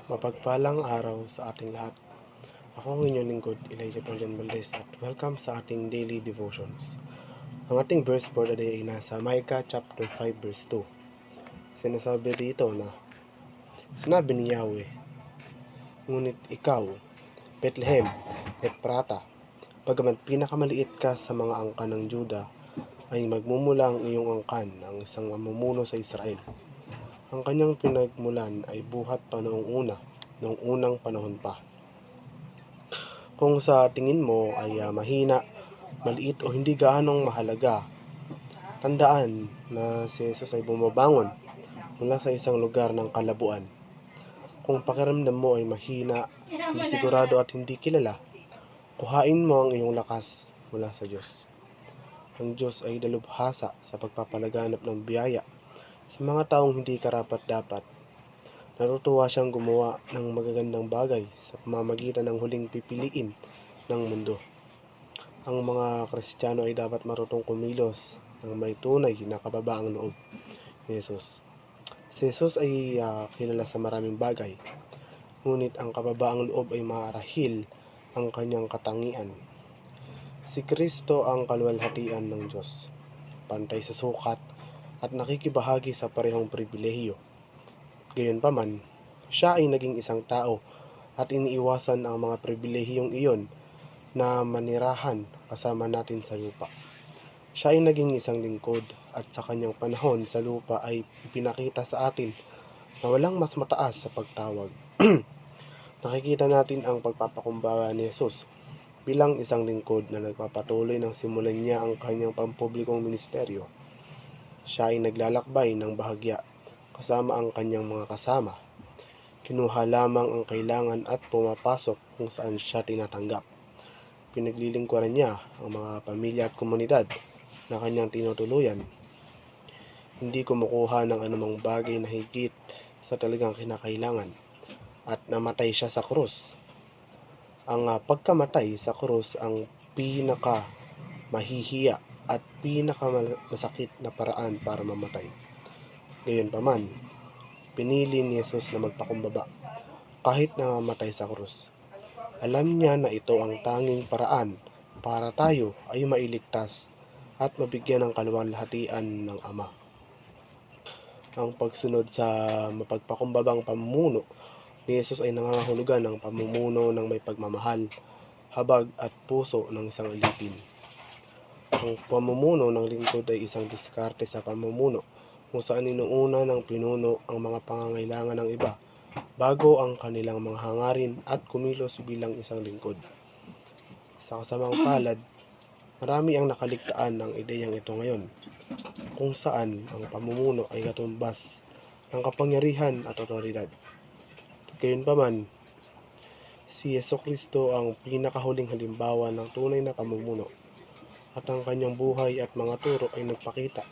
Mapagpalang araw sa ating lahat. Ako ang inyong lingkod, Elijah Paulian Valdez, at welcome sa ating daily devotions. Ang ating verse for the day ay nasa Micah chapter 5 verse 2. Sinasabi dito na, sinabi ni Yahweh, ngunit ikaw, Bethlehem, Ephrata, bagamat pinakamaliit ka sa mga angkan ng Juda, ay magmumula ang iyong angkan ng isang mamumuno sa Israel. Ang kanyang pinagmulan ay buhat pa noong unang panahon pa. Kung sa tingin mo ay mahina, maliit o hindi gaanong mahalaga, tandaan na si Jesus ay bumabangon mula sa isang lugar ng kalabuan. Kung pakiramdam mo ay mahina, hindi sigurado at hindi kilala, kuhain mo ang iyong lakas mula sa Diyos. Ang Diyos ay dalubhasa sa pagpapalaganap ng biyaya sa mga taong hindi karapat-dapat. Natutuwa siyang gumawa ng magagandang bagay sa pamamagitan ng huling pipiliin ng mundo. Ang mga Kristiyano ay dapat marutong kumilos ng may tunay na kababaang loob ni Jesus. Si Jesus ay kilala sa maraming bagay, ngunit ang kababaang loob ay marahil ang kanyang katangian. Si Kristo ang kaluwalhatian ng Diyos, pantay sa sukat at nakikibahagi sa parehong pribilehiyo. Gayunpaman, siya ay naging isang tao at iniiwasan ang mga pribilehiyong iyon na manirahan kasama natin sa lupa. Siya ay naging isang lingkod at sa kanyang panahon sa lupa ay ipinakita sa atin na walang mas mataas sa pagtawag. Nakikita natin ang pagpapakumbaba ni Jesus bilang isang lingkod na nagpapatuloy ng simulan niya ang kanyang pampublikong ministeryo. Siya ay naglalakbay ng bahagya kasama ang kanyang mga kasama. Kinuha lamang ang kailangan at pumapasok kung saan siya tinatanggap. Pinaglilingkuran niya ang mga pamilya at komunidad na kanyang tinutuluyan. Hindi kumukuha ng anumang bagay na higit sa talagang kinakailangan at namatay siya sa krus. Ang pagkamatay sa krus ang pinakamahihiya at pinakamasakit na paraan para mamatay. Gayunpaman, pinili ni Jesus na magpakumbaba kahit na mamatay sa krus. Alam niya na ito ang tanging paraan para tayo ay mailigtas at mabigyan ng kaluwalhatian ng Ama. Ang pagsunod sa mapagpakumbabang pamumuno ni Jesus ay nangangahulugan ng pamumuno ng may pagmamahal, habag at puso ng isang alipin. Ang pamumuno ng lingkod ay isang diskarte sa pamumuno kung saan inuuna ng pinuno ang mga pangangailangan ng iba bago ang kanilang mga hangarin at kumilos bilang isang lingkod. Sa kasamang palad, marami ang nakaligtaan ng ideyang ito ngayon, kung saan ang pamumuno ay katumbas ng kapangyarihan at otoridad. Gayunpaman, si Jesucristo ang pinakahuling halimbawa ng tunay na pamumuno, at ang kanyang buhay at mga turo ay nagpakita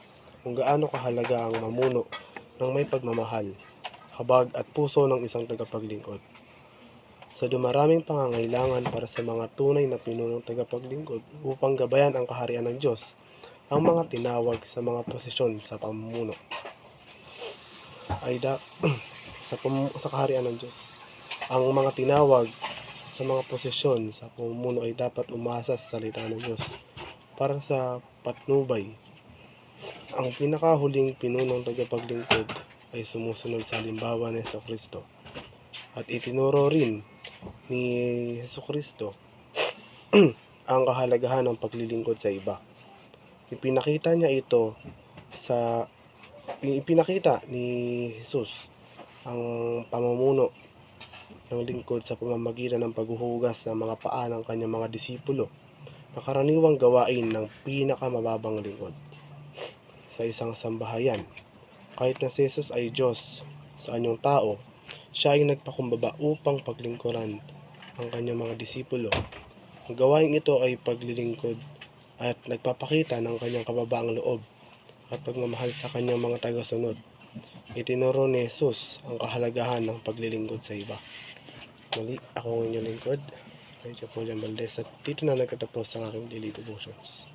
kung gaano kahalaga ang mamuno ng may pagmamahal, habag at puso ng isang tagapaglingkod. Sa dumaraming pangangailangan para sa mga tunay na pinunong tagapaglingkod upang gabayan ang kaharian ng Diyos, ang mga tinawag sa mga posisyon sa pamumuno ay sa kaharian ng Diyos. Ang mga tinawag sa mga posisyon sa pamumuno ay dapat umasa sa salita ng Diyos para sa patnubay. Ang pinakahuling pinunong tagapaglingkod ay sumusunod sa halimbawa ni Jesucristo. At itinuro rin ni Jesucristo ang kahalagahan ng paglilingkod sa iba. Ipinakita ni Jesus ang pamumuno ng lingkod sa pamamagitan ng paghuhugas ng mga paa ng kanyang mga disipulo, na karaniwang gawain ng pinakamababang lingkod sa isang sambahayan. Kahit na si Jesus ay Diyos sa anyong tao, siya ay nagpakumbaba upang paglingkuran ang kanyang mga disipulo. Ang gawain ito ay paglilingkod at nagpapakita ng kanyang kababaang loob at pagmamahal sa kanyang mga tagasunod. Itinuro ni Jesus ang kahalagahan ng paglilingkod sa iba. Muli, ako ang inyong lingkod, Elijah Paulian Valdez, at dito na nagtatapos ang aking daily devotions.